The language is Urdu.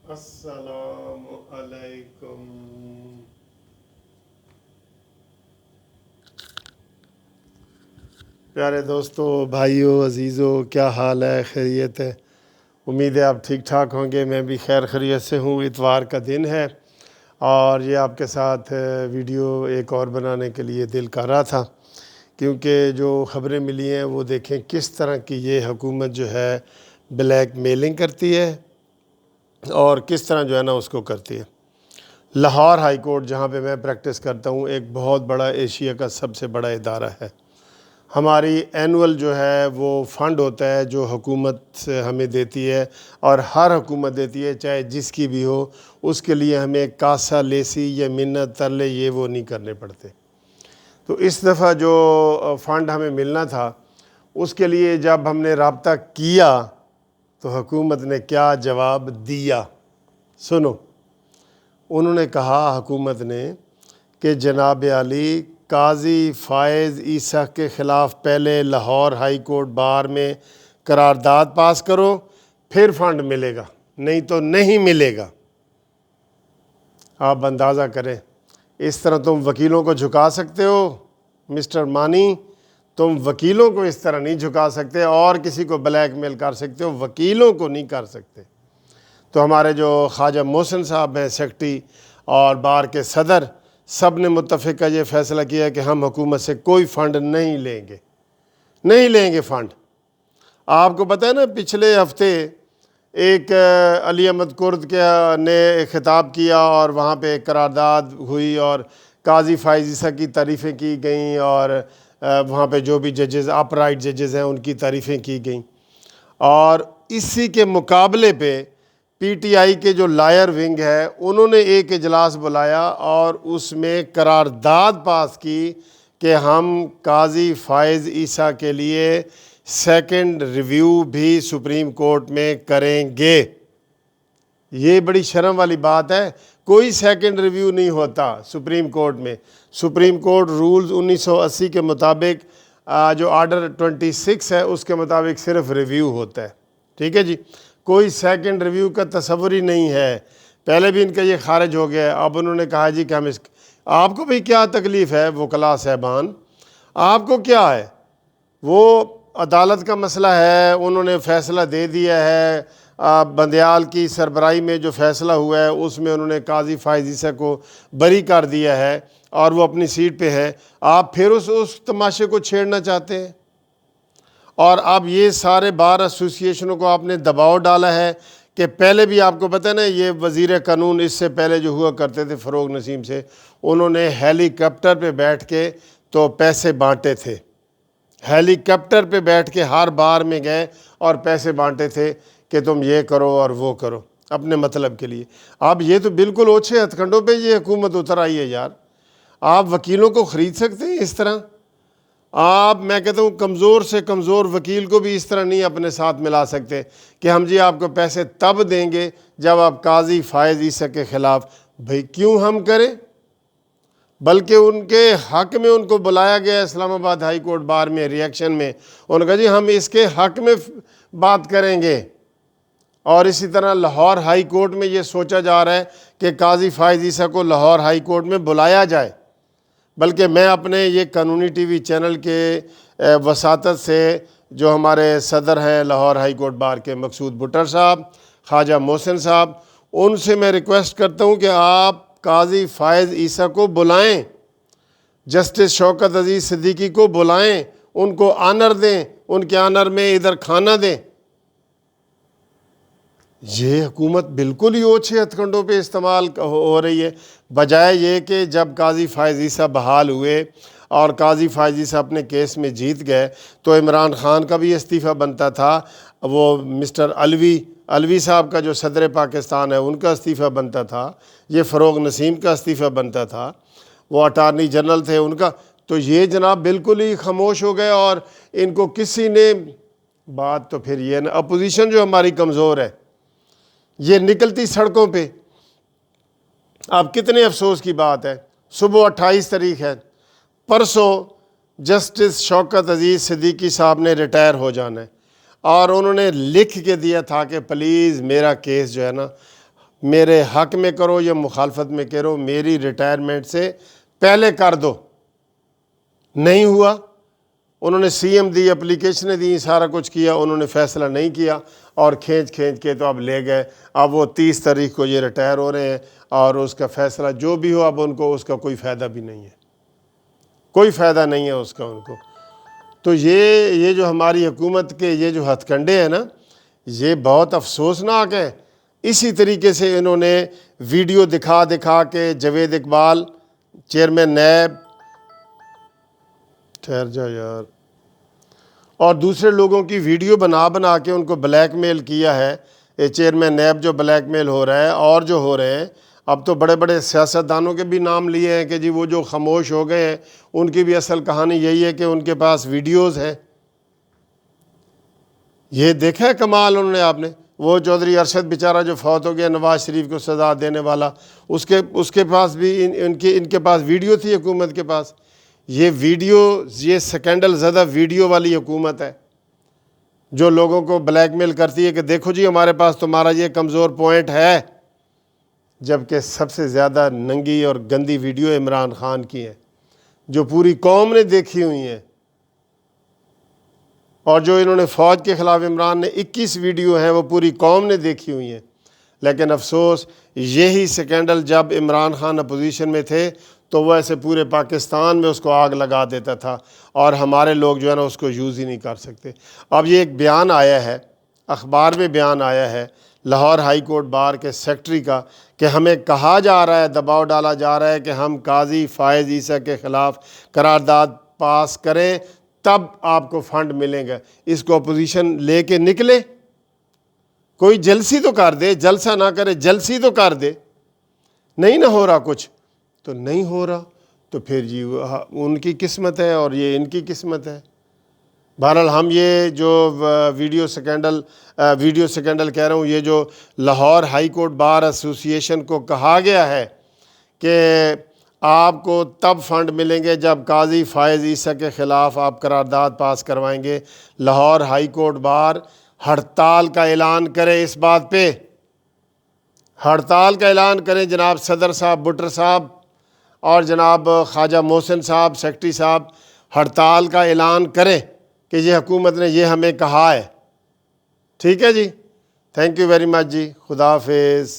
السلام علیکم۔ پیارے دوستو، بھائیو، عزیزو، کیا حال ہے؟ خیریت ہے؟ امید ہے آپ ٹھیک ٹھاک ہوں گے۔ میں بھی خیر خیریت سے ہوں۔ اتوار کا دن ہے اور یہ آپ کے ساتھ ویڈیو ایک اور بنانے کے لیے دل کر رہا تھا، کیونکہ جو خبریں ملی ہیں وہ دیکھیں کس طرح کی یہ حکومت جو ہے بلیک میلنگ کرتی ہے اور کس طرح جو ہے نا اس کو کرتی ہے۔ لاہور ہائی کورٹ، جہاں پہ میں پریکٹس کرتا ہوں، ایک بہت بڑا ایشیا کا سب سے بڑا ادارہ ہے۔ ہماری اینول جو ہے وہ فنڈ ہوتا ہے جو حکومت سے ہمیں دیتی ہے، اور ہر حکومت دیتی ہے چاہے جس کی بھی ہو، اس کے لیے ہمیں کاسا لیسی یا منت ترلے یہ وہ نہیں کرنے پڑتے۔ تو اس دفعہ جو فنڈ ہمیں ملنا تھا اس کے لیے جب ہم نے رابطہ کیا تو حکومت نے کیا جواب دیا، سنو۔ انہوں نے کہا، حکومت نے، کہ جناب عالی، قاضی فائز عیسیٰ کے خلاف پہلے لاہور ہائی کورٹ بار میں قرارداد پاس کرو، پھر فنڈ ملے گا، نہیں تو نہیں ملے گا۔ آپ اندازہ کریں، اس طرح تم وکیلوں کو جھکا سکتے ہو؟ مسٹر مانی، تم وکیلوں کو اس طرح نہیں جھکا سکتے، اور کسی کو بلیک میل کر سکتے ہو، وکیلوں کو نہیں کر سکتے۔ تو ہمارے جو خواجہ محسن صاحب ہیں سیکرٹری اور بار کے صدر، سب نے متفقہ یہ فیصلہ کیا کہ ہم حکومت سے کوئی فنڈ نہیں لیں گے فنڈ۔ آپ کو پتہ ہے نا، پچھلے ہفتے ایک علی احمد کرد نے خطاب کیا اور وہاں پہ ایک قرارداد ہوئی اور قاضی فائز عیسیٰ کی تعریفیں کی گئیں، اور وہاں پہ جو بھی ججز اپ رائٹ ججز ہیں ان کی تعریفیں کی گئیں، اور اسی کے مقابلے پہ پی ٹی آئی کے جو لائر ونگ ہے انہوں نے ایک اجلاس بلایا اور اس میں قرارداد پاس کی کہ ہم قاضی فائز عیسیٰ کے لیے سیکنڈ ریویو بھی سپریم کورٹ میں کریں گے۔ یہ بڑی شرم والی بات ہے، کوئی سیکنڈ ریویو نہیں ہوتا سپریم کورٹ میں۔ سپریم کورٹ رولز 1980 کے مطابق جو آرڈر 26 ہے اس کے مطابق صرف ریویو ہوتا ہے، ٹھیک ہے جی، کوئی سیکنڈ ریویو کا تصور ہی نہیں ہے۔ پہلے بھی ان کا یہ خارج ہو گیا ہے، اب انہوں نے کہا جی کہ ہم آپ کو بھی کیا تکلیف ہے وکلاء صاحبان، آپ کو کیا ہے؟ وہ عدالت کا مسئلہ ہے، انہوں نے فیصلہ دے دیا ہے، بندیال کی سربراہی میں جو فیصلہ ہوا ہے اس میں انہوں نے قاضی فائز عیسیٰ کو بری کر دیا ہے اور وہ اپنی سیٹ پہ ہے، آپ پھر اس تماشے کو چھیڑنا چاہتے ہیں؟ اور اب یہ سارے بار ایسوسی ایشنوں کو آپ نے دباؤ ڈالا ہے کہ پہلے بھی آپ کو پتہ ہے نا، یہ وزیر قانون اس سے پہلے جو ہوا کرتے تھے فروغ نسیم سے، انہوں نے ہیلی کاپٹر پہ بیٹھ کے تو پیسے بانٹے تھے، ہیلی کاپٹر پہ بیٹھ کے ہر بار میں گئے اور پیسے بانٹے تھے کہ تم یہ کرو اور وہ کرو اپنے مطلب کے لیے۔ اب یہ تو بالکل اوچھے ہتھ کنڈوں پہ یہ حکومت اتر آئی ہے یار۔ آپ وکیلوں کو خرید سکتے ہیں اس طرح؟ آپ، میں کہتا ہوں، کمزور سے کمزور وکیل کو بھی اس طرح نہیں اپنے ساتھ ملا سکتے کہ ہم جی آپ کو پیسے تب دیں گے جب آپ قاضی فائز عیسیٰ کے خلاف۔ بھئی کیوں ہم کریں؟ بلکہ ان کے حق میں ان کو بلایا گیا اسلام آباد ہائی کورٹ بار میں، ریئیکشن میں انہوں نے کہا جی ہم اس کے حق میں بات کریں گے، اور اسی طرح لاہور ہائی کورٹ میں یہ سوچا جا رہا ہے کہ قاضی فائز عیسیٰ کو لاہور ہائی کورٹ میں بلایا جائے۔ بلکہ میں اپنے یہ قانونی ٹی وی چینل کے وساطت سے جو ہمارے صدر ہیں لاہور ہائی کورٹ بار کے مقصود بٹر صاحب، خواجہ محسن صاحب، ان سے میں ریکویسٹ کرتا ہوں کہ آپ قاضی فائز عیسیٰ کو بلائیں، جسٹس شوکت عزیز صدیقی کو بلائیں، ان کو آنر دیں، ان کے آنر میں ادھر کھانا دیں۔ یہ حکومت بالکل ہی اوچھے ہتھ کنڈوں پہ استعمال ہو رہی ہے، بجائے یہ کہ جب قاضی فائز عیسیٰ بحال ہوئے اور قاضی فائز عیسیٰ اپنے کیس میں جیت گئے تو عمران خان کا بھی استعفیٰ بنتا تھا، وہ مسٹر علوی صاحب کا جو صدر پاکستان ہے ان کا استعفیٰ بنتا تھا، یہ فروغ نسیم کا استعفیٰ بنتا تھا، وہ اٹارنی جنرل تھے ان کا، تو یہ جناب بالکل ہی خاموش ہو گئے، اور ان کو کسی نے بات، تو پھر یہ اپوزیشن جو ہماری کمزور ہے یہ نکلتی سڑکوں پہ۔ اب کتنے افسوس کی بات ہے، صبح 28 تاریخ ہے، پرسوں جسٹس شوکت عزیز صدیقی صاحب نے ریٹائر ہو جانا ہے، اور انہوں نے لکھ کے دیا تھا کہ پلیز میرا کیس جو ہے نا میرے حق میں کرو یا مخالفت میں کرو، میری ریٹائرمنٹ سے پہلے کر دو۔ نہیں ہوا، انہوں نے سی ایم دی، اپلیکیشنیں دیں، سارا کچھ کیا، انہوں نے فیصلہ نہیں کیا اور کھینچ کے تو اب لے گئے۔ اب وہ 30 تاریخ کو یہ ریٹائر ہو رہے ہیں اور اس کا فیصلہ جو بھی ہو اب ان کو اس کا کوئی فائدہ بھی نہیں ہے، کوئی فائدہ نہیں ہے اس کا ان کو۔ تو یہ جو ہماری حکومت کے یہ جو ہتھ کنڈے ہیں نا، یہ بہت افسوسناک ہے۔ اسی طریقے سے انہوں نے ویڈیو دکھا کے جاوید اقبال چیئرمین نیب، ٹھہر جا یار، اور دوسرے لوگوں کی ویڈیو بنا کے ان کو بلیک میل کیا ہے۔ یہ چیئرمین نیب جو بلیک میل ہو رہا ہے اور جو ہو رہے ہیں، اب تو بڑے بڑے سیاستدانوں کے بھی نام لیے ہیں کہ جی وہ جو خاموش ہو گئے ہیں ان کی بھی اصل کہانی یہی ہے کہ ان کے پاس ویڈیوز ہیں۔ یہ دیکھا ہے کمال انہوں نے، آپ نے وہ چودھری ارشد بیچارہ جو فوت ہو گیا، نواز شریف کو سزا دینے والا، اس کے پاس بھی ان کے پاس ویڈیو تھی حکومت کے پاس۔ یہ ویڈیو، یہ سکینڈل زدہ ویڈیو والی حکومت ہے جو لوگوں کو بلیک میل کرتی ہے کہ دیکھو جی ہمارے پاس تمہارا یہ کمزور پوائنٹ ہے، جبکہ سب سے زیادہ ننگی اور گندی ویڈیو عمران خان کی ہے جو پوری قوم نے دیکھی ہوئی ہیں، اور جو انہوں نے فوج کے خلاف عمران نے 21 ویڈیو ہیں وہ پوری قوم نے دیکھی ہوئی ہیں۔ لیکن افسوس یہی سکینڈل جب عمران خان اپوزیشن میں تھے تو وہ ایسے پورے پاکستان میں اس کو آگ لگا دیتا تھا، اور ہمارے لوگ جو ہے نا اس کو یوز ہی نہیں کر سکتے۔ اب یہ ایک بیان آیا ہے، اخبار میں بیان آیا ہے لاہور ہائی کورٹ بار کے سیکٹری کا، کہ ہمیں کہا جا رہا ہے، دباؤ ڈالا جا رہا ہے کہ ہم قاضی فائز عیسیٰ کے خلاف قرارداد پاس کریں تب آپ کو فنڈ ملیں گے۔ اس کو اپوزیشن لے کے نکلے، کوئی جلسی تو کر دے، جلسہ نہ کرے جلسی تو کر دے۔ نہیں نہ ہو رہا کچھ تو نہیں ہو رہا، تو پھر جی ان کی قسمت ہے اور یہ ان کی قسمت ہے۔ بہرحال ہم یہ جو ویڈیو سکینڈل کہہ رہا ہوں، یہ جو لاہور ہائی کورٹ بار ایسوسی ایشن کو کہا گیا ہے کہ آپ کو تب فنڈ ملیں گے جب قاضی فائز عیسیٰ کے خلاف آپ قرارداد پاس کروائیں گے، لاہور ہائی کورٹ بار ہڑتال کا اعلان کرے، اس بات پہ ہڑتال کا اعلان کریں جناب صدر صاحب بٹر صاحب اور جناب خواجہ محسن صاحب سیکٹری صاحب، ہڑتال کا اعلان کریں کہ یہ حکومت نے یہ ہمیں کہا ہے۔ ٹھیک ہے جی، تھینک یو ویری مچ جی، خدا حافظ۔